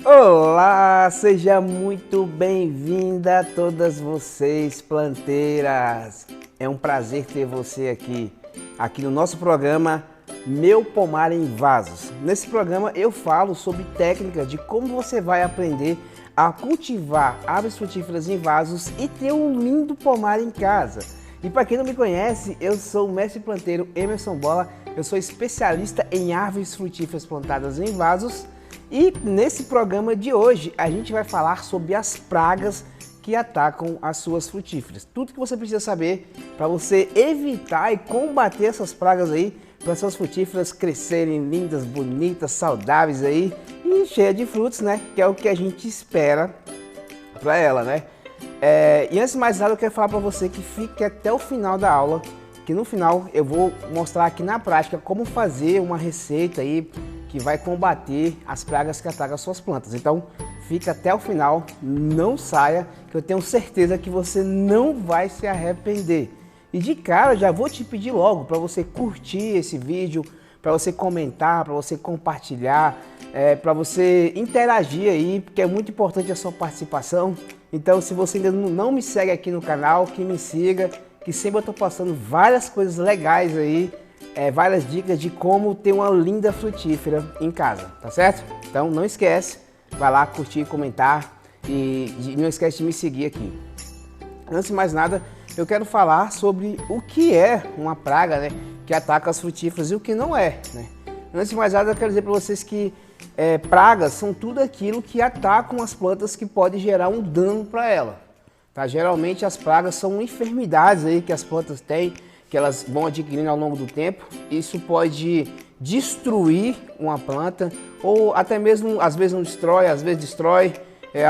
Olá, seja muito bem-vinda todas vocês, planteiras. É um prazer ter você aqui no nosso programa Meu Pomar em Vasos. Nesse programa eu falo sobre técnicas de como você vai aprender a cultivar árvores frutíferas em vasos e ter um lindo pomar em casa. E para quem não me conhece, eu sou o mestre planteiro Emerson Bola, eu sou especialista em árvores frutíferas plantadas em vasos. E nesse programa de hoje a gente vai falar sobre as pragas que atacam as suas frutíferas. Tudo que você precisa saber para você evitar e combater essas pragas aí, para suas frutíferas crescerem lindas, bonitas, saudáveis aí e cheias de frutos, né? Que é o que a gente espera para ela, né? E antes de mais nada eu quero falar para você que fique até o final da aula, que no final eu vou mostrar aqui na prática como fazer uma receita aí que vai combater as pragas que atacam as suas plantas. Então, fica até o final, não saia, que eu tenho certeza que você não vai se arrepender. E de cara, já vou te pedir logo para você curtir esse vídeo, para você comentar, para você compartilhar, para você interagir aí, porque é muito importante a sua participação. Então, se você ainda não me segue aqui no canal, que me siga, que sempre eu estou passando várias coisas legais aí, várias dicas de como ter uma linda frutífera em casa, tá certo? Então não esquece, vai lá curtir, comentar e não esquece de me seguir aqui. Antes de mais nada, eu quero falar sobre o que é uma praga, né, que ataca as frutíferas e o que não é, né? Antes de mais nada, eu quero dizer para vocês que pragas são tudo aquilo que atacam as plantas que pode gerar um dano para ela, tá? Geralmente as pragas são enfermidades aí que as plantas têm, que elas vão adquirindo ao longo do tempo. Isso pode destruir uma planta ou até mesmo, às vezes não destrói, às vezes destrói,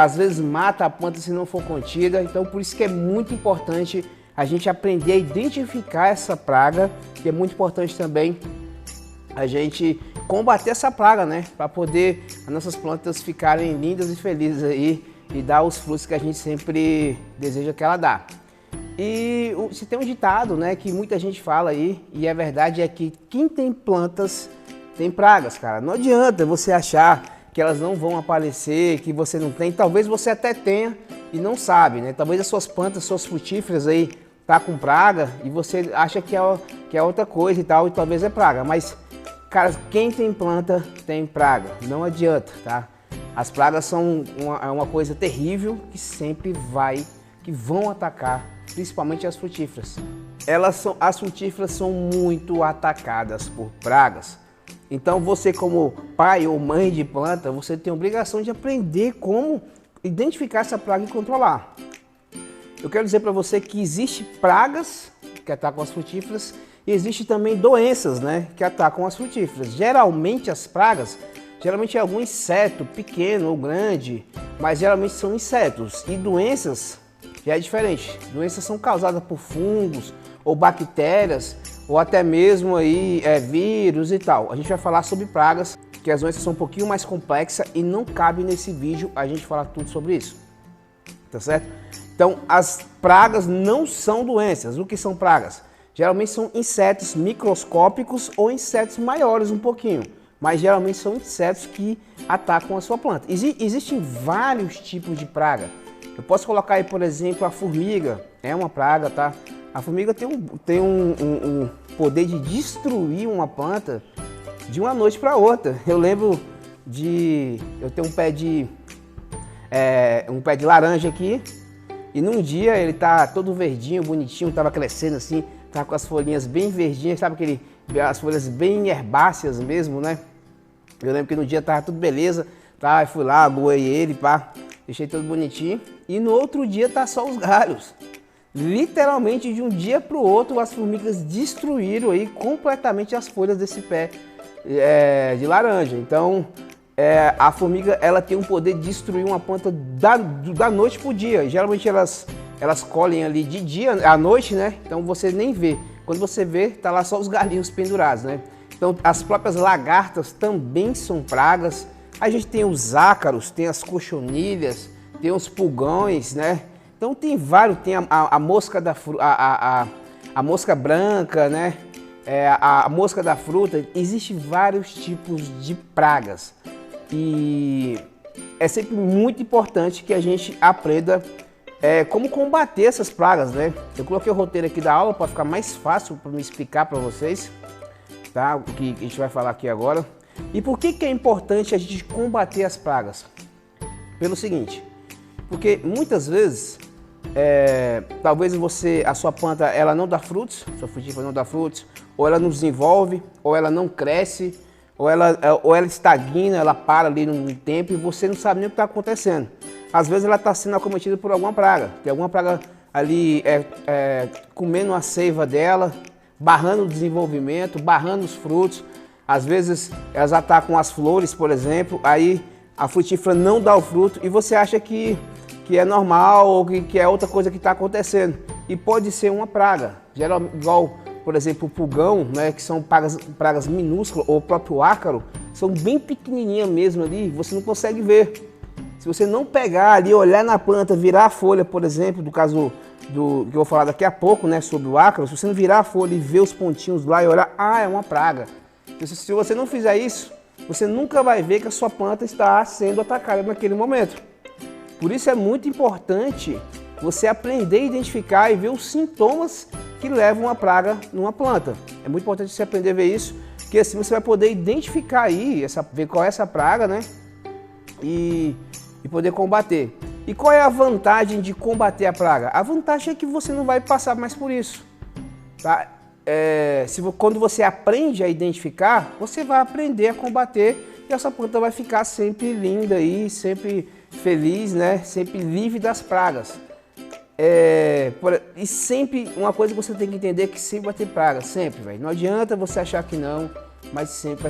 às vezes mata a planta se não for contida. Então por isso que é muito importante a gente aprender a identificar essa praga, que é muito importante também a gente combater essa praga, né? Para poder as nossas plantas ficarem lindas e felizes aí e dar os frutos que a gente sempre deseja que ela dá. E se tem um ditado, né, que muita gente fala aí, e é verdade, é que quem tem plantas tem pragas, cara. Não adianta você achar que elas não vão aparecer, que você não tem. Talvez você até tenha e não sabe, né? Talvez as suas plantas, suas frutíferas aí tá com praga e você acha que é outra coisa e tal, e talvez é praga. Mas, cara, quem tem planta tem praga. Não adianta, tá? As pragas são uma coisa terrível que sempre vão atacar, principalmente as frutíferas. As frutíferas são muito atacadas por pragas. Então você, como pai ou mãe de planta, você tem a obrigação de aprender como identificar essa praga e controlar. Eu quero dizer para você que existe pragas que atacam as frutíferas e existe também doenças, né, que atacam as frutíferas. Geralmente as pragas, geralmente é algum inseto pequeno ou grande, mas geralmente são insetos. E doenças já é diferente. Doenças são causadas por fungos ou bactérias ou até mesmo aí vírus e tal. A gente vai falar sobre pragas, que as doenças são um pouquinho mais complexas e não cabe nesse vídeo a gente falar tudo sobre isso, tá certo? Então as pragas não são doenças. O que são pragas? Geralmente são insetos microscópicos ou insetos maiores um pouquinho, mas geralmente são insetos que atacam a sua planta. Existem vários tipos de praga. Eu posso colocar aí, por exemplo, a formiga, é uma praga, tá? A formiga tem um poder de destruir uma planta de uma noite para outra. Eu lembro eu tenho um pé de laranja aqui, e num dia ele tá todo verdinho, bonitinho, tava crescendo assim, tá com as folhinhas bem verdinhas, sabe as folhas bem herbáceas mesmo, né? Eu lembro que no dia tava tudo beleza, tá? Eu fui lá, aguei ele, pá. Deixei tudo bonitinho e no outro dia tá só os galhos. Literalmente de um dia para o outro as formigas destruíram aí completamente as folhas desse pé de laranja. Então a formiga ela tem um poder de destruir uma planta da noite para o dia. Geralmente elas colhem ali de dia à noite, né? Então você nem vê. Quando você vê, tá lá só os galinhos pendurados, né? Então as próprias lagartas também são pragas. A gente tem os ácaros, tem as cochonilhas, tem os pulgões, né? Então tem vários, tem a mosca a mosca branca, né? A mosca da fruta. Existem vários tipos de pragas. E é sempre muito importante que a gente aprenda como combater essas pragas, né? Eu coloquei o roteiro aqui da aula para ficar mais fácil para me explicar para vocês, tá? O que a gente vai falar aqui agora. E por que é importante a gente combater as pragas? Pelo seguinte, porque muitas vezes, talvez a sua planta ela não dá frutos, sua frutífera não dá frutos, ou ela não desenvolve, ou ela não cresce, ou ela estagna, ela para ali no tempo e você não sabe nem o que está acontecendo. Às vezes ela está sendo acometida por alguma praga, tem alguma praga ali comendo a seiva dela, barrando o desenvolvimento, barrando os frutos. Às vezes elas atacam as flores, por exemplo, aí a frutífera não dá o fruto e você acha que é normal ou que é outra coisa que está acontecendo. E pode ser uma praga, igual, por exemplo, o pulgão, né, que são pragas minúsculas, ou o próprio ácaro, são bem pequenininhas mesmo ali, você não consegue ver. Se você não pegar ali, olhar na planta, virar a folha, por exemplo, do caso que eu vou falar daqui a pouco, né, sobre o ácaro, se você não virar a folha e ver os pontinhos lá e olhar, é uma praga. Se você não fizer isso, você nunca vai ver que a sua planta está sendo atacada naquele momento. Por isso é muito importante você aprender a identificar e ver os sintomas que levam a praga numa planta. É muito importante você aprender a ver isso, porque assim você vai poder identificar aí, ver qual é essa praga, né? E poder combater. E qual é a vantagem de combater a praga? A vantagem é que você não vai passar mais por isso, tá? Quando você aprende a identificar, você vai aprender a combater e essa planta vai ficar sempre linda aí, sempre feliz, né? Sempre livre das pragas. E sempre, uma coisa que você tem que entender é que sempre vai ter praga, sempre, velho. Não adianta você achar que não, mas sempre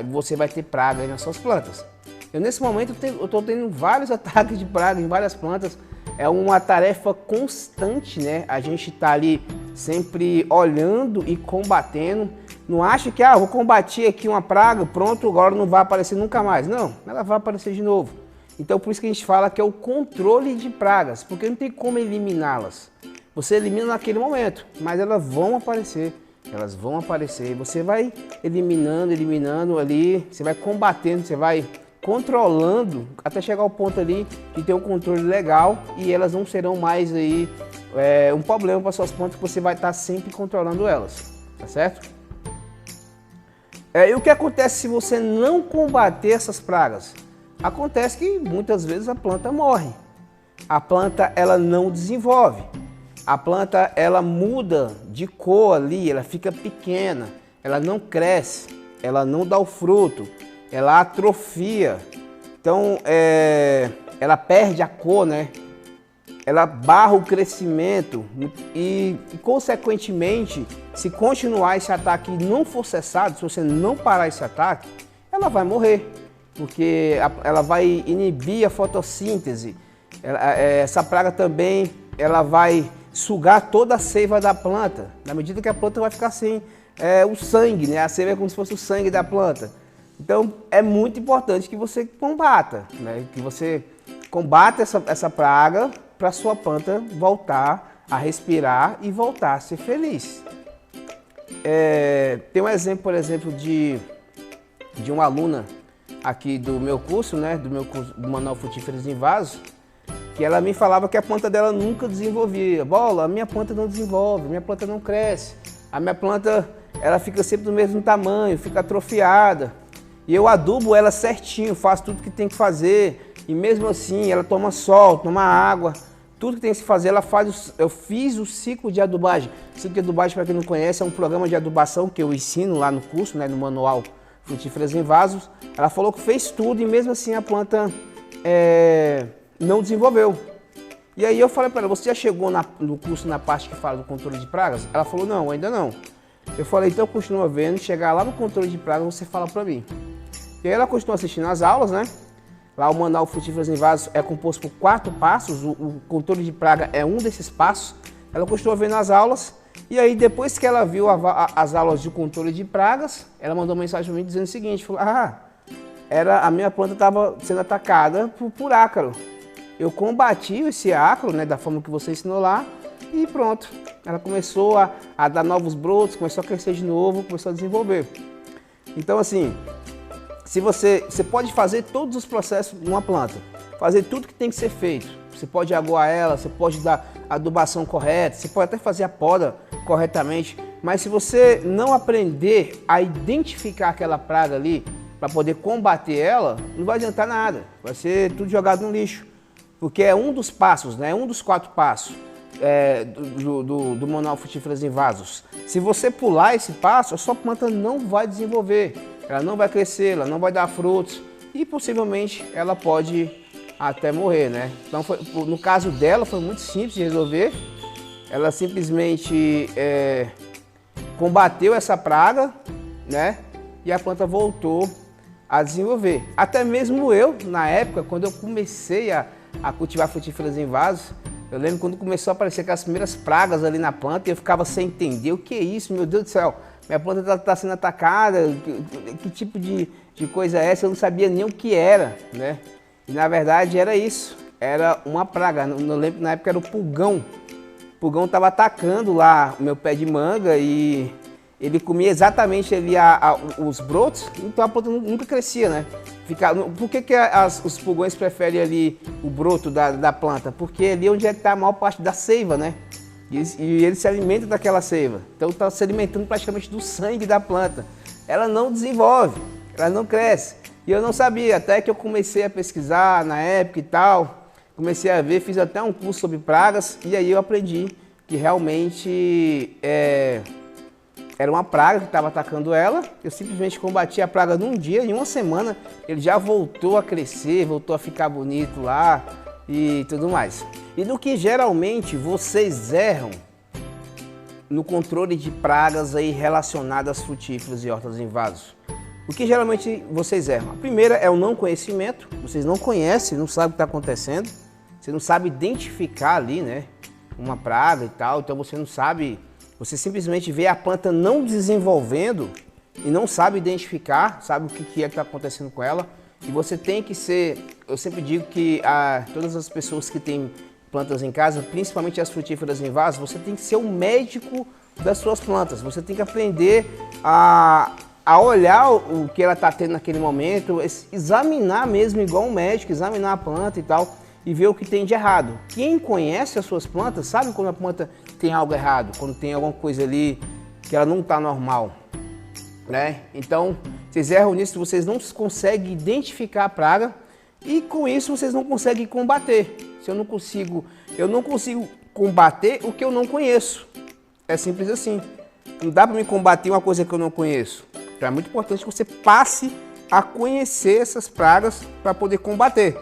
você vai ter praga aí nas suas plantas. Nesse momento, eu estou tendo vários ataques de praga em várias plantas. É uma tarefa constante, né? A gente está ali sempre olhando e combatendo. Não acha que, vou combater aqui uma praga, pronto, agora não vai aparecer nunca mais. Não, ela vai aparecer de novo. Então, por isso que a gente fala que é o controle de pragas, porque não tem como eliminá-las. Você elimina naquele momento, mas elas vão aparecer. Elas vão aparecer. Você vai eliminando ali, você vai combatendo, você vai controlando até chegar ao ponto ali de ter um controle legal e elas não serão mais aí um problema para suas plantas, que você vai estar sempre controlando elas, tá certo? E o que acontece se você não combater essas pragas? Acontece que muitas vezes a planta morre, a planta ela não desenvolve, a planta ela muda de cor ali, ela fica pequena, ela não cresce, ela não dá o fruto, ela atrofia, então ela perde a cor, né? Ela barra o crescimento e consequentemente, se continuar esse ataque e não for cessado, se você não parar esse ataque, ela vai morrer, porque ela vai inibir a fotossíntese. Essa praga também ela vai sugar toda a seiva da planta, na medida que a planta vai ficar sem o sangue, né? A seiva é como se fosse o sangue da planta. Então é muito importante que você combata, né? Que você combata essa praga para sua planta voltar a respirar e voltar a ser feliz. Tem um exemplo, por exemplo, de uma aluna aqui do meu curso, né? Do meu curso do Manual Frutíferas em Vasos, que ela me falava que a planta dela nunca desenvolvia. Bola, a minha planta não desenvolve, a minha planta não cresce, a minha planta ela fica sempre do mesmo tamanho, fica atrofiada. E eu adubo ela certinho, faço tudo que tem que fazer. E mesmo assim, ela toma sol, toma água, tudo que tem que se fazer, ela faz. Eu fiz o ciclo de adubagem. O ciclo de adubagem, para quem não conhece, é um programa de adubação que eu ensino lá no curso, né, no Manual Frutíferas em Vasos. Ela falou que fez tudo e mesmo assim a planta não desenvolveu. E aí eu falei para ela, você já chegou no curso na parte que fala do controle de pragas? Ela falou, não, ainda não. Eu falei, então continua vendo, chegar lá no controle de pragas, você fala para mim. E aí ela continua assistindo as aulas, né? Lá o Manual Frutíferas em Vasos é composto por 4 passos, o controle de praga é um desses passos. Ela continua vendo as aulas e aí depois que ela viu as aulas de controle de pragas, ela mandou uma mensagem para mim dizendo o seguinte, falou, a minha planta estava sendo atacada por ácaro. Eu combati esse ácaro, né, da forma que você ensinou lá e pronto. Ela começou a dar novos brotos, começou a crescer de novo, começou a desenvolver. Então assim, Você pode fazer todos os processos de uma planta, fazer tudo que tem que ser feito. Você pode aguar ela, você pode dar a adubação correta, você pode até fazer a poda corretamente, mas se você não aprender a identificar aquela praga ali para poder combater ela, não vai adiantar nada, vai ser tudo jogado no lixo, porque é um dos passos, né? Um dos 4 passos do Manual Frutíferas em Vasos. Se você pular esse passo, a sua planta não vai desenvolver, ela não vai crescer, ela não vai dar frutos e possivelmente ela pode até morrer, né? Então, no caso dela, foi muito simples de resolver. Ela simplesmente combateu essa praga, né? E a planta voltou a desenvolver. Até mesmo eu, na época, quando eu comecei a cultivar frutíferas em vasos, eu lembro quando começou a aparecer aquelas primeiras pragas ali na planta e eu ficava sem entender o que é isso, meu Deus do céu. Minha planta está sendo atacada, que tipo de coisa é essa? Eu não sabia nem o que era, né? E na verdade era isso, era uma praga. Eu lembro que na época era o pulgão. O pulgão estava atacando lá o meu pé de manga e ele comia exatamente ali os brotos, então a planta nunca crescia, né? Por que os pulgões preferem ali o broto da planta? Porque ali é onde está a maior parte da seiva, né? E ele se alimenta daquela seiva. Então está se alimentando praticamente do sangue da planta. Ela não desenvolve, ela não cresce. E eu não sabia, até que eu comecei a pesquisar na época e tal, comecei a ver, fiz até um curso sobre pragas e aí eu aprendi que realmente era uma praga que estava atacando ela. Eu simplesmente combati a praga num dia, em uma semana ele já voltou a crescer, voltou a ficar bonito lá e tudo mais. E no que geralmente vocês erram no controle de pragas aí relacionadas às frutíferas e hortas em vasos? O que geralmente vocês erram? A primeira é o não conhecimento, vocês não conhecem, não sabem o que está acontecendo, você não sabe identificar ali, né, uma praga e tal, então você não sabe, você simplesmente vê a planta não desenvolvendo e não sabe identificar, sabe o que é que está acontecendo com ela. E você tem que ser, eu sempre digo que todas as pessoas que têm plantas em casa, principalmente as frutíferas em vasos, você tem que ser o médico das suas plantas, você tem que aprender a olhar o que ela está tendo naquele momento, examinar mesmo igual um médico, examinar a planta e tal, e ver o que tem de errado. Quem conhece as suas plantas sabe quando a planta tem algo errado, quando tem alguma coisa ali que ela não está normal, né? Então, vocês erram nisso, vocês não conseguem identificar a praga e com isso vocês não conseguem combater. Se eu não consigo combater o que eu não conheço. É simples assim. Não dá para me combater uma coisa que eu não conheço. Então é muito importante que você passe a conhecer essas pragas para poder combater.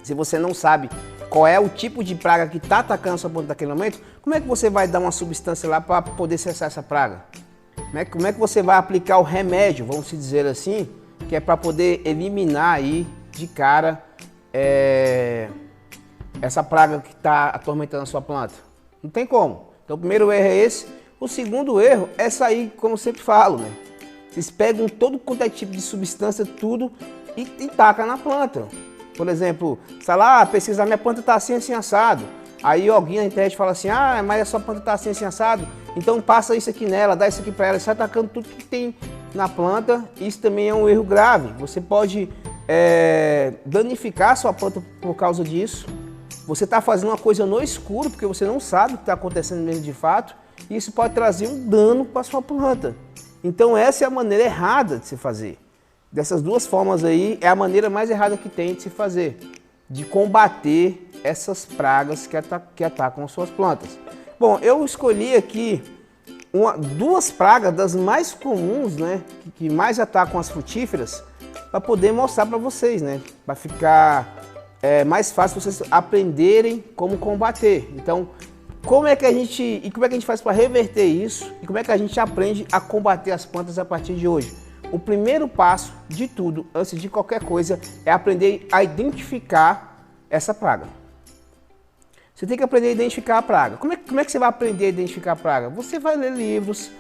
Se você não sabe qual é o tipo de praga que está atacando a sua planta naquele momento, como é que você vai dar uma substância lá para poder cessar essa praga? Como é que você vai aplicar o remédio, vamos dizer assim, que é para poder eliminar aí de cara essa praga que está atormentando a sua planta? Não tem como. Então o primeiro erro é esse. O segundo erro é sair, como eu sempre falo, né? Vocês pegam todo quanto é tipo de substância, tudo, e tacam na planta. Por exemplo, sei lá, pesquisar, minha planta está assim assado. Aí alguém na internet fala assim, mas a sua planta está assim assado, então passa isso aqui nela, dá isso aqui para ela, sai atacando tudo que tem na planta. Isso também é um erro grave. Você pode danificar a sua planta por causa disso. Você está fazendo uma coisa no escuro, porque você não sabe o que está acontecendo mesmo de fato, e isso pode trazer um dano para a sua planta. Então essa é a maneira errada de se fazer. Dessas duas formas aí, é a maneira mais errada que tem de se fazer, de combater essas pragas que atacam as suas plantas. Bom, eu escolhi aqui duas pragas das mais comuns, né, que mais atacam as frutíferas, para poder mostrar para vocês, né, para ficar mais fácil vocês aprenderem como combater. Então, como é que a gente faz para reverter isso e como é que a gente aprende a combater as plantas a partir de hoje? O primeiro passo de tudo, antes de qualquer coisa, é aprender a identificar essa praga. Você tem que aprender a identificar a praga. Como é que você vai aprender a identificar a praga? Você vai ler livros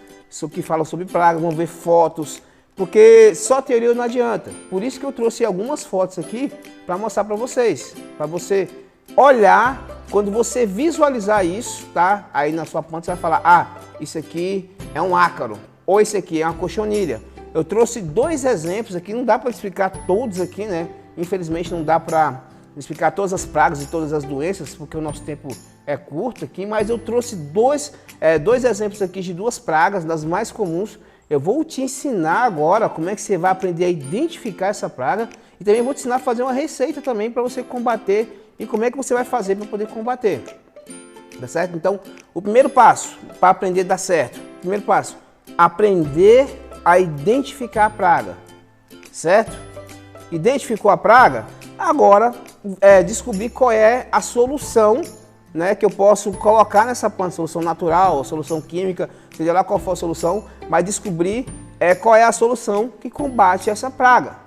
que falam sobre pragas, vão ver fotos, porque só teoria não adianta. Por isso que eu trouxe algumas fotos aqui para mostrar para vocês, para você olhar, quando você visualizar isso, tá? Aí na sua planta você vai falar, isso aqui é um ácaro, ou isso aqui é uma cochonilha. Eu trouxe dois exemplos aqui, não dá para explicar todos aqui, né? Infelizmente não dá para explicar todas as pragas e todas as doenças, porque o nosso tempo é curto aqui, mas eu trouxe dois exemplos aqui de duas pragas, das mais comuns. Eu vou te ensinar agora como é que você vai aprender a identificar essa praga e também vou te ensinar a fazer uma receita também para você combater e como é que você vai fazer para poder combater. Tá certo? Então, o primeiro passo para aprender a dar certo, primeiro passo, aprender a identificar a praga, certo? Identificou a praga? Agora, descobrir qual é a solução, né, que eu posso colocar nessa planta, solução natural, solução química, seja lá qual for a solução, mas descobrir qual é a solução que combate essa praga,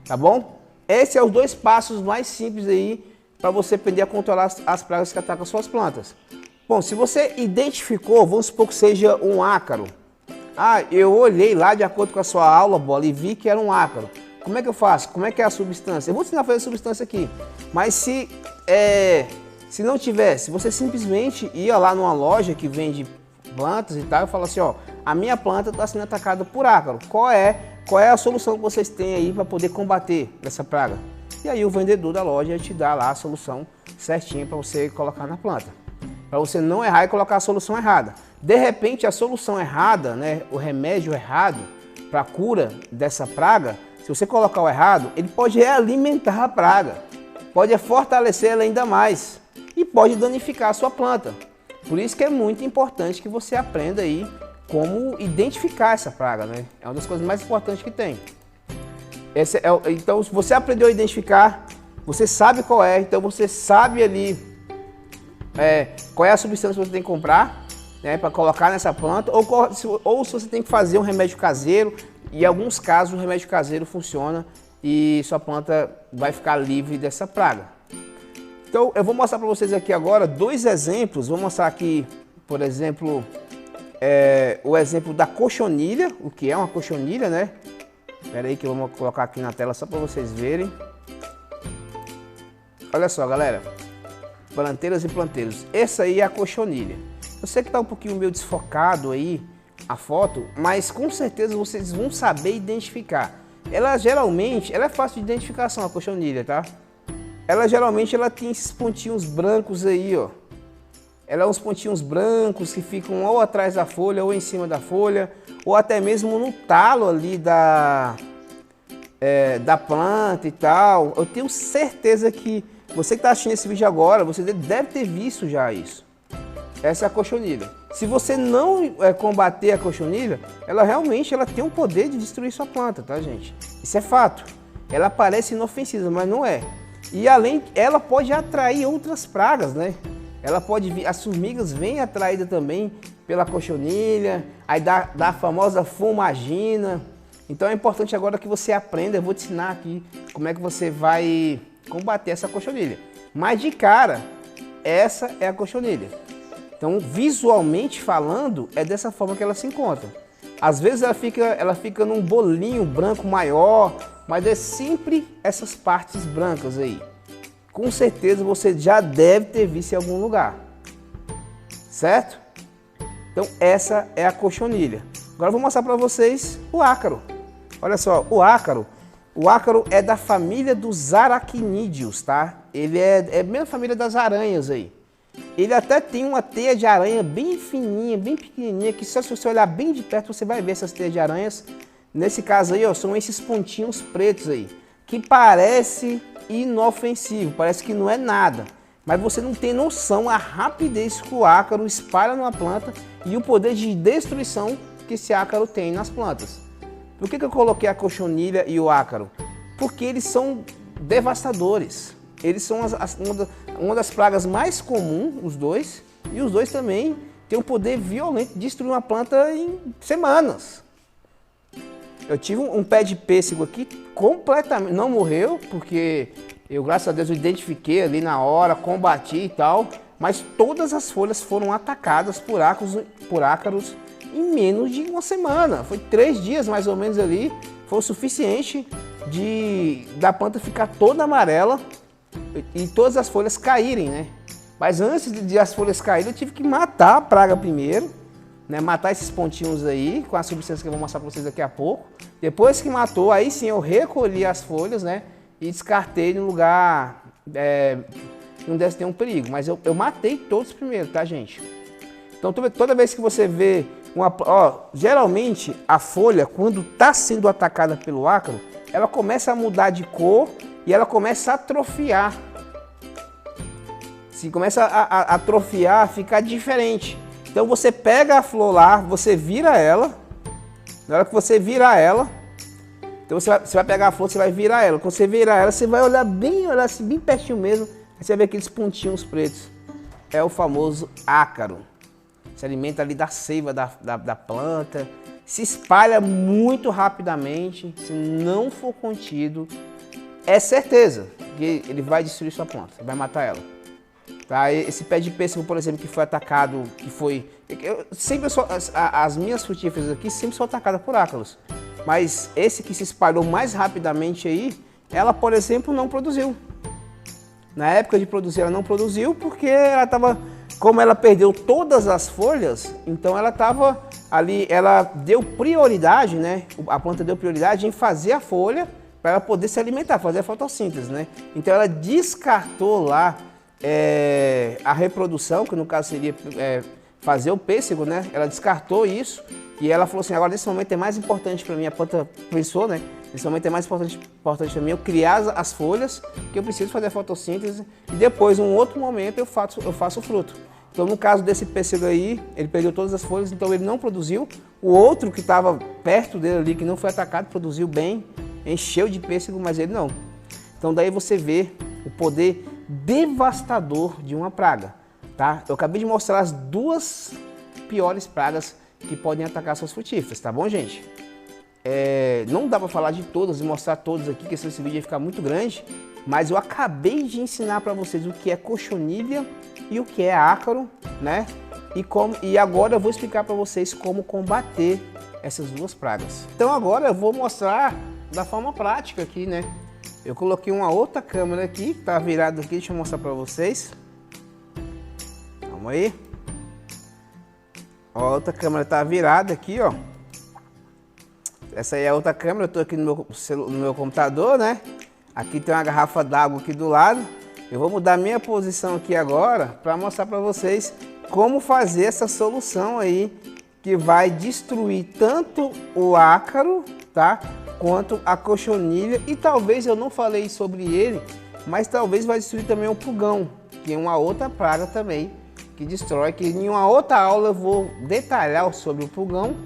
tá bom? Esses são os dois passos mais simples aí para você aprender a controlar as pragas que atacam as suas plantas. Bom, se você identificou, vamos supor que seja um ácaro. Ah, eu olhei lá de acordo com a sua aula, Bola, e vi que era um ácaro. Como é que eu faço? Como é que é a substância? Eu vou te ensinar a fazer a substância aqui. Mas se não tivesse, você simplesmente ia lá numa loja que vende plantas e tal e fala assim, ó, a minha planta está sendo atacada por ácaro. Qual é a solução que vocês têm aí para poder combater essa praga? E aí o vendedor da loja te dá lá a solução certinha para você colocar na planta. Para você não errar e colocar a solução errada. De repente a solução errada, né, o remédio errado para a cura dessa praga, se você colocar o errado, ele pode realimentar a praga, pode fortalecer ela ainda mais e pode danificar a sua planta. Por isso que é muito importante que você aprenda aí como identificar essa praga, né? É uma das coisas mais importantes que tem. Então, se você aprendeu a identificar, você sabe qual é, então você sabe ali qual é a substância que você tem que comprar, né, para colocar nessa planta, ou se você tem que fazer um remédio caseiro. E em alguns casos o remédio caseiro funciona e sua planta vai ficar livre dessa praga. Então eu vou mostrar para vocês aqui agora dois exemplos. Vou mostrar aqui, por exemplo, o exemplo da cochonilha, o que é uma cochonilha, né? Espera aí que eu vou colocar aqui na tela só para vocês verem. Olha só, galera, planteiras e planteiros, essa aí é a cochonilha. Eu sei que está um pouquinho meio desfocado aí a foto, mas com certeza vocês vão saber identificar. Ela é fácil de identificação, a cochonilha, tá? Ela geralmente tem esses pontinhos brancos aí, ó. Ela é uns pontinhos brancos que ficam ou atrás da folha ou em cima da folha, ou até mesmo no talo ali da planta e tal. Eu tenho certeza que você que está assistindo esse vídeo agora, você deve ter visto já isso. Essa é a cochonilha. Se você não combater a cochonilha, ela realmente tem um poder de destruir sua planta, tá, gente? Isso é fato. Ela parece inofensiva, mas não é. E ela pode atrair outras pragas, né? As formigas vêm atraídas também pela cochonilha, aí dá a famosa fumagina. Então é importante agora que você aprenda, eu vou te ensinar aqui como é que você vai combater essa cochonilha. Mas de cara, essa é a cochonilha. Então, visualmente falando, é dessa forma que ela se encontra. Às vezes ela fica num bolinho branco maior, mas é sempre essas partes brancas aí. Com certeza você já deve ter visto em algum lugar, certo? Então essa é a cochonilha. Agora eu vou mostrar para vocês o ácaro. Olha só, o ácaro é da família dos aracnídeos, tá? Ele é a mesma família das aranhas aí. Ele até tem uma teia de aranha bem fininha, bem pequenininha, que só se você olhar bem de perto você vai ver essas teias de aranhas. Nesse caso aí, ó, são esses pontinhos pretos aí, que parece inofensivo, parece que não é nada. Mas você não tem noção a rapidez que o ácaro espalha numa planta e o poder de destruição que esse ácaro tem nas plantas. Por que eu coloquei a cochonilha e o ácaro? Porque eles são devastadores. Eles são uma das pragas mais comuns, os dois, e os dois também têm um poder violento de destruir uma planta em semanas. Eu tive um pé de pêssego aqui, completamente, não morreu, porque eu, graças a Deus, eu identifiquei ali na hora, combati e tal, mas todas as folhas foram atacadas por ácaros em menos de uma semana. Foi 3 dias mais ou menos ali, foi o suficiente da planta ficar toda amarela e todas as folhas caírem, né? Mas antes de as folhas caírem, eu tive que matar a praga primeiro, né, matar esses pontinhos aí com a substância que eu vou mostrar para vocês daqui a pouco. Depois que matou, aí sim eu recolhi as folhas, né, e descartei no lugar que não deve ter um perigo. Mas eu matei todos primeiro, tá, gente? Então toda vez que você vê geralmente a folha, quando está sendo atacada pelo ácaro, ela começa a mudar de cor e ela começa a atrofiar. Se começa a atrofiar, ficar diferente. Então você pega a flor lá, você vira ela. Na hora que você virar ela, então você vai pegar a flor, você vai virar ela. Quando você virar ela, você vai olhar assim, bem pertinho mesmo. Aí você vai ver aqueles pontinhos pretos. É o famoso ácaro. Se alimenta ali da seiva da planta. Se espalha muito rapidamente. Se não for contido, é certeza que ele vai destruir sua planta. Vai matar ela. Tá? Esse pé de pêssego, por exemplo, que foi atacado, as minhas frutíferas aqui sempre são atacadas por ácaros. Mas esse que se espalhou mais rapidamente aí, ela, por exemplo, não produziu. Na época de produzir, ela não produziu porque ela estava, como ela perdeu todas as folhas, então ela estava ali, ela deu prioridade, né? A planta deu prioridade em fazer a folha para ela poder se alimentar, fazer a fotossíntese, né? Então ela descartou lá a reprodução, que no caso seria fazer o pêssego, né? Ela descartou isso e ela falou assim, agora nesse momento é mais importante para mim, a planta pensou, né? Nesse momento é mais importante para mim eu criar as folhas, que eu preciso fazer a fotossíntese, e depois, em um outro momento, eu faço o fruto. Então, no caso desse pêssego aí, ele perdeu todas as folhas, então ele não produziu. O outro que estava perto dele ali, que não foi atacado, produziu bem, encheu de pêssego, mas ele não. Então, daí você vê o poder devastador de uma praga, tá? Eu acabei de mostrar as duas piores pragas que podem atacar suas frutíferas, tá bom, gente? Não dá para falar de todas e mostrar todas aqui, que esse vídeo ia ficar muito grande, mas eu acabei de ensinar para vocês o que é cochonilha e o que é ácaro, né? E agora eu vou explicar para vocês como combater essas duas pragas. Então agora eu vou mostrar da forma prática aqui, né? Eu coloquei uma outra câmera aqui, que tá virada aqui, deixa eu mostrar para vocês. Calma aí. Ó, a outra câmera tá virada aqui, ó. Essa aí é a outra câmera, eu tô aqui no meu computador, né? Aqui tem uma garrafa d'água aqui do lado. Eu vou mudar minha posição aqui agora para mostrar para vocês como fazer essa solução aí que vai destruir tanto o ácaro, tá? Quanto a cochonilha, e talvez eu não falei sobre ele, mas talvez vai destruir também o pulgão, que é uma outra praga também que destrói, que em uma outra aula eu vou detalhar sobre o pulgão,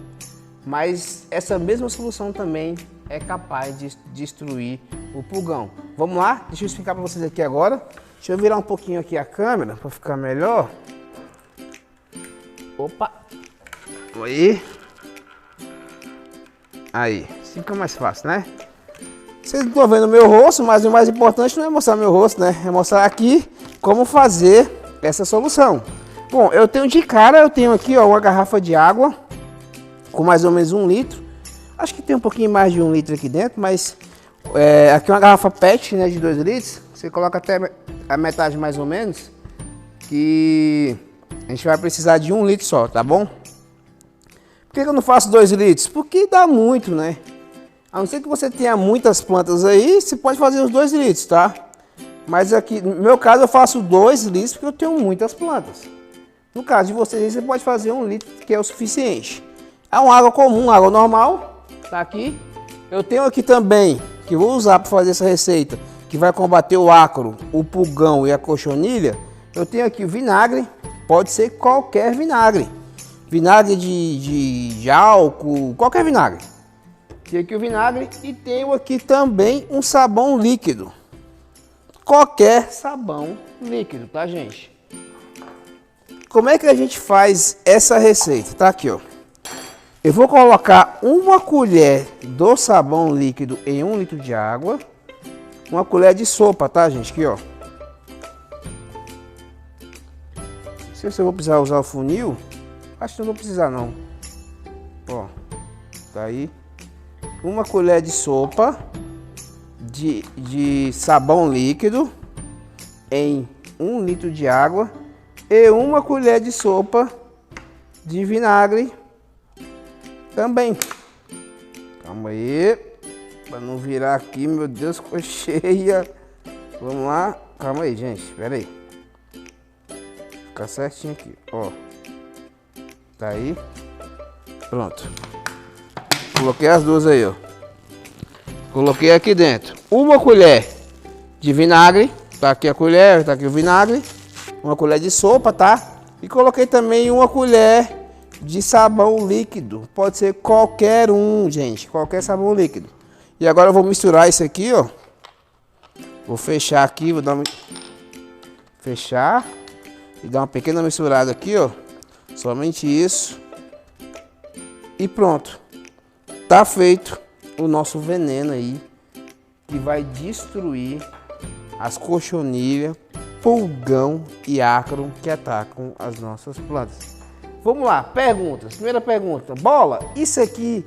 mas essa mesma solução também é capaz de destruir o pulgão. Vamos lá? Deixa eu explicar para vocês aqui agora. Deixa eu virar um pouquinho aqui a câmera para ficar melhor. Opa! Aí, fica mais fácil, né? Vocês não estão vendo o meu rosto, mas o mais importante não é mostrar meu rosto, né? É mostrar aqui como fazer essa solução. Bom, eu tenho aqui, ó, uma garrafa de água com mais ou menos 1 litro. Acho que tem um pouquinho mais de 1 litro aqui dentro, mas aqui é uma garrafa PET, né, de 2 litros. Você coloca até a metade mais ou menos, que a gente vai precisar de 1 litro só, tá bom? Por que eu não faço 2 litros? Porque dá muito, né? A não ser que você tenha muitas plantas aí, você pode fazer os 2 litros, tá? Mas aqui, no meu caso, eu faço 2 litros porque eu tenho muitas plantas. No caso de vocês, você pode fazer 1 litro, que é o suficiente. É uma água comum, água normal, tá aqui. Eu tenho aqui também, que vou usar para fazer essa receita, que vai combater o ácaro, o pulgão e a cochonilha. Eu tenho aqui o vinagre, pode ser qualquer vinagre. Vinagre de álcool, qualquer vinagre. Tenho aqui o vinagre e tenho aqui também um sabão líquido. Qualquer sabão líquido, tá, gente? Como é que a gente faz essa receita? Tá aqui, ó. Eu vou colocar 1 colher do sabão líquido em 1 litro de água. 1 colher de sopa, tá, gente? Aqui, ó. Não sei se eu vou precisar usar o funil. Acho que não vou precisar, não. Ó, tá aí. 1 colher de sopa de sabão líquido em 1 litro de água. E 1 colher de sopa de vinagre também. Calma aí, para não virar aqui, meu Deus, ficou cheia. Vamos lá, calma aí, gente, espera aí. Fica certinho aqui, ó. Tá aí. Pronto. Coloquei as duas aí, ó. Coloquei aqui dentro. Uma colher de vinagre. Tá aqui a colher, tá aqui o vinagre. Uma colher de sopa, tá? E coloquei também uma colher de sabão líquido. Pode ser qualquer um, gente. Qualquer sabão líquido. E agora eu vou misturar isso aqui, ó. Vou fechar aqui, vou dar uma... Fechar. E dar uma pequena misturada aqui, ó. Somente isso. E pronto. Tá feito o nosso veneno aí. Que vai destruir as cochonilhas, pulgão e ácaro que atacam as nossas plantas. Vamos lá, perguntas. Primeira pergunta. Bola, isso aqui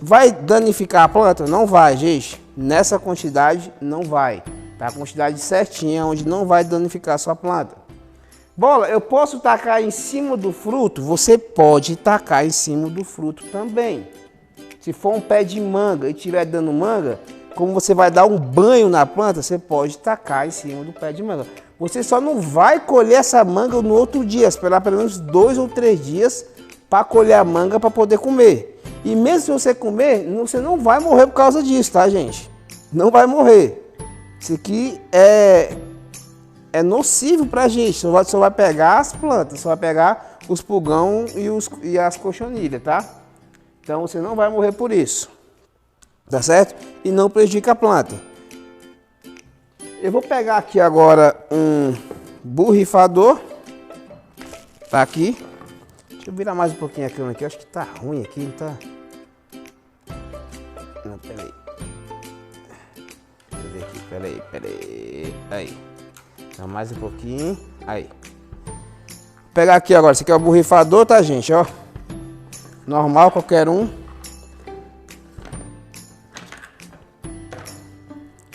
vai danificar a planta? Não vai, gente. Nessa quantidade não vai. Tá? A quantidade certinha, onde não vai danificar a sua planta. Bola, eu posso tacar em cima do fruto? Você pode tacar em cima do fruto também. Se for um pé de manga e estiver dando manga, como você vai dar um banho na planta, você pode tacar em cima do pé de manga. Você só não vai colher essa manga no outro dia, esperar pelo menos 2 ou 3 dias para colher a manga para poder comer. E mesmo se você comer, você não vai morrer por causa disso, tá, gente? Não vai morrer. Isso aqui é nocivo pra gente, só vai pegar as plantas, só vai pegar os pulgão e as cochonilhas, tá? Então você não vai morrer por isso, tá certo? E não prejudica a planta. Eu vou pegar aqui agora um borrifador, tá aqui. Deixa eu virar mais um pouquinho a câmera aqui, eu acho que tá ruim aqui, não tá? Não, peraí. Deixa eu ver aqui, peraí. Aí. Então, mais um pouquinho. Aí. Vou pegar aqui agora. Esse aqui é o borrifador, tá, gente? Ó. Normal, qualquer um.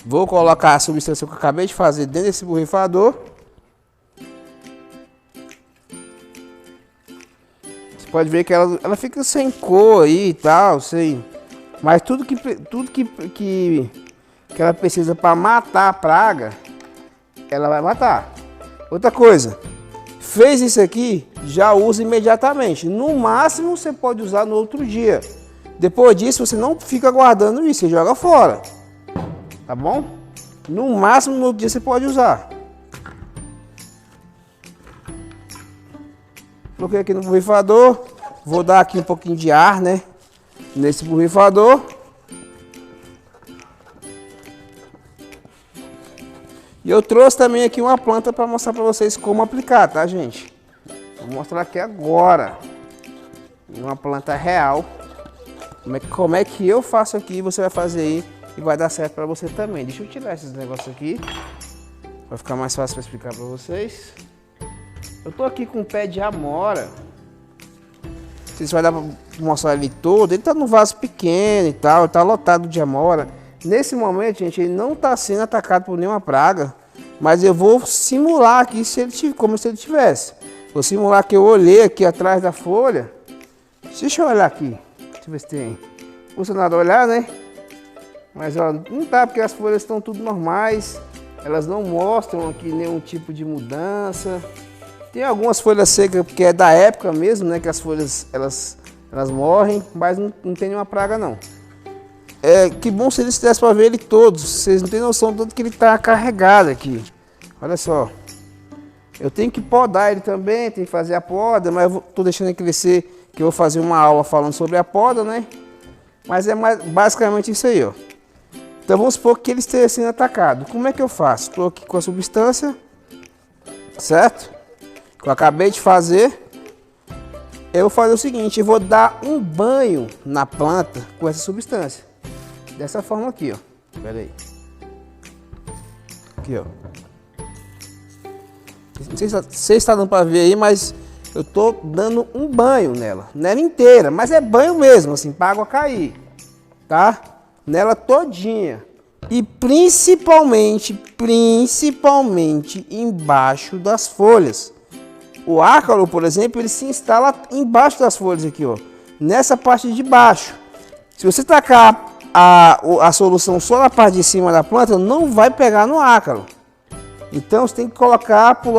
Vou colocar a substância que eu acabei de fazer dentro desse borrifador. Você pode ver que ela fica sem cor aí e tal, sem... Mas tudo que ela precisa para matar a praga, ela vai matar. Outra coisa, fez isso aqui, já usa imediatamente. No máximo você pode usar no outro dia. Depois disso você não fica guardando isso, você joga fora. Tá bom? No máximo no outro dia você pode usar. Coloquei aqui no borrifador. Vou dar aqui um pouquinho de ar, né? Nesse borrifador. E eu trouxe também aqui uma planta para mostrar para vocês como aplicar, tá, gente? Vou mostrar aqui agora. Uma planta real. Como é que eu faço aqui, você vai fazer aí e vai dar certo para você também. Deixa eu tirar esses negócios aqui. Vai ficar mais fácil para explicar para vocês. Eu tô aqui com um pé de amora. Não sei se vai dar para mostrar ele todo. Ele tá num vaso pequeno e tal, tá lotado de amora. Nesse momento, gente, ele não está sendo atacado por nenhuma praga, mas eu vou simular aqui como se ele tivesse. Vou simular que eu olhei aqui atrás da folha. Deixa eu olhar aqui. Deixa eu ver se tem. Custa nada olhar, né? Mas ó, não tá, porque as folhas estão tudo normais. Elas não mostram aqui nenhum tipo de mudança. Tem algumas folhas secas, porque é da época mesmo, né? Que as folhas elas morrem, mas não tem nenhuma praga não. Que bom se eles dessem para ver ele todos. Vocês não têm noção do tanto que ele está carregado aqui. Olha só. Eu tenho que podar ele também, tenho que fazer a poda, mas eu estou deixando ele crescer, que eu vou fazer uma aula falando sobre a poda, né? Mas é basicamente isso aí, ó. Então vamos supor que ele esteja sendo atacado. Como é que eu faço? Estou aqui com a substância, certo? Que eu acabei de fazer. Eu vou fazer o seguinte, eu vou dar um banho na planta com essa substância. Dessa forma aqui, ó. Pera aí. Aqui, ó. Não sei se está dando para ver aí, mas eu tô dando um banho nela. Nela inteira, mas é banho mesmo, assim, para água cair. Tá? Nela todinha. E principalmente embaixo das folhas. O ácaro, por exemplo, ele se instala embaixo das folhas aqui, ó, nessa parte de baixo. Se você tacar a solução só na parte de cima da planta, não vai pegar no ácaro. Então você tem que colocar para o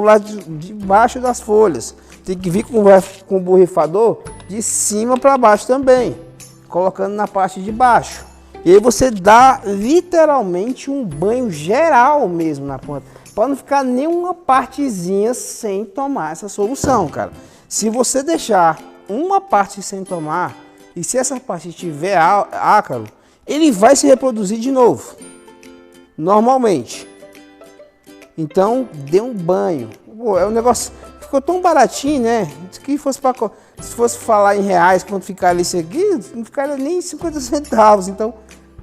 lado de baixo das folhas. Tem que vir com o borrifador de cima para baixo também, colocando na parte de baixo. E aí você dá literalmente um banho geral mesmo na planta, para não ficar nenhuma partezinha sem tomar essa solução, cara. Se você deixar uma parte sem tomar, e se essa parte tiver ácaro, ele vai se reproduzir de novo, normalmente. Então, dê um banho. Pô, é um negócio, ficou tão baratinho, né? Que se fosse falar em reais, quanto ficaria isso aqui, não ficaria nem 50 centavos. Então,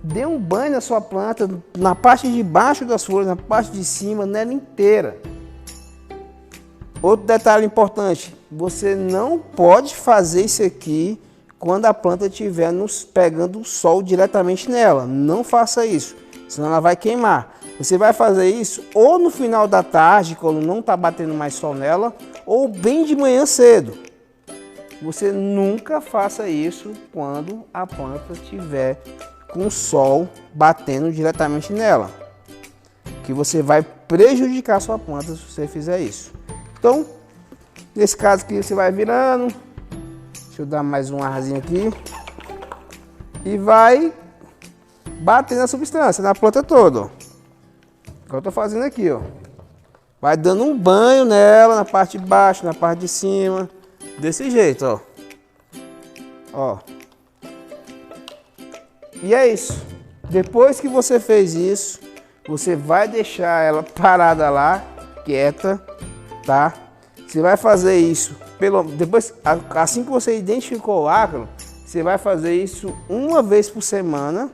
dê um banho na sua planta, na parte de baixo das folhas, na parte de cima, nela inteira. Outro detalhe importante, você não pode fazer isso aqui quando a planta estiver pegando o sol diretamente nela. Não faça isso, senão ela vai queimar. Você vai fazer isso ou no final da tarde, quando não está batendo mais sol nela, ou bem de manhã cedo. Você nunca faça isso quando a planta estiver com o sol batendo diretamente nela, que você vai prejudicar a sua planta se você fizer isso. Então, nesse caso aqui, você vai virando, deixa eu dar mais um arzinho aqui, e vai batendo a substância na planta toda, ó. Que eu tô fazendo aqui, ó. Vai dando um banho nela, na parte de baixo, na parte de cima, desse jeito, ó. Ó. E é isso. Depois que você fez isso, você vai deixar ela parada lá, quieta, tá? Você vai fazer isso, depois, assim que você identificou o ácaro, você vai fazer isso uma vez por semana,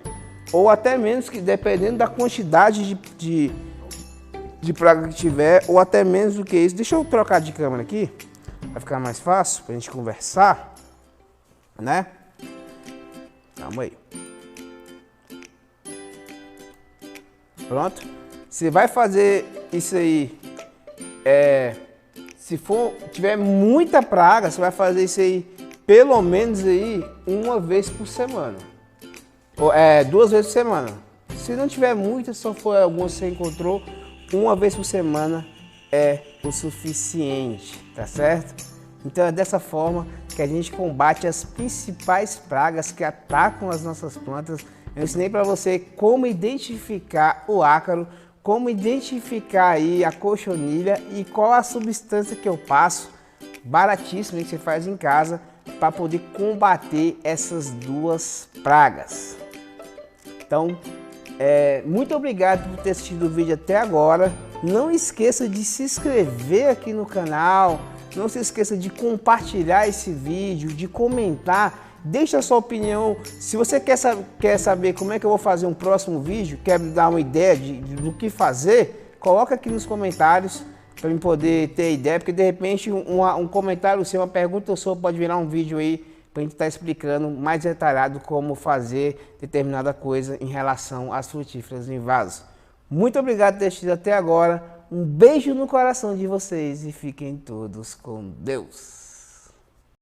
ou até menos, que dependendo da quantidade de praga que tiver, ou até menos do que isso. Deixa eu trocar de câmera aqui, vai ficar mais fácil pra gente conversar, né? Calma aí. Pronto. Você vai fazer isso aí, se tiver muita praga, você vai fazer isso aí pelo menos aí uma vez por semana. Ou, 2 vezes por semana. Se não tiver muita, só for alguma que você encontrou, uma vez por semana é o suficiente, tá certo? Então é dessa forma que a gente combate as principais pragas que atacam as nossas plantas. Eu ensinei para você como identificar o ácaro, como identificar aí a cochonilha e qual a substância que eu passo, baratíssima, que você faz em casa, para poder combater essas duas pragas. Então, muito obrigado por ter assistido o vídeo até agora. Não esqueça de se inscrever aqui no canal, não se esqueça de compartilhar esse vídeo, de comentar. Deixa a sua opinião. Se você quer saber como é que eu vou fazer um próximo vídeo, quer me dar uma ideia do que fazer, coloca aqui nos comentários para eu poder ter ideia, porque de repente um comentário seu, uma pergunta sua pode virar um vídeo aí para a gente estar explicando mais detalhado como fazer determinada coisa em relação às frutíferas em vasos. Muito obrigado por ter assistido até agora. Um beijo no coração de vocês e fiquem todos com Deus.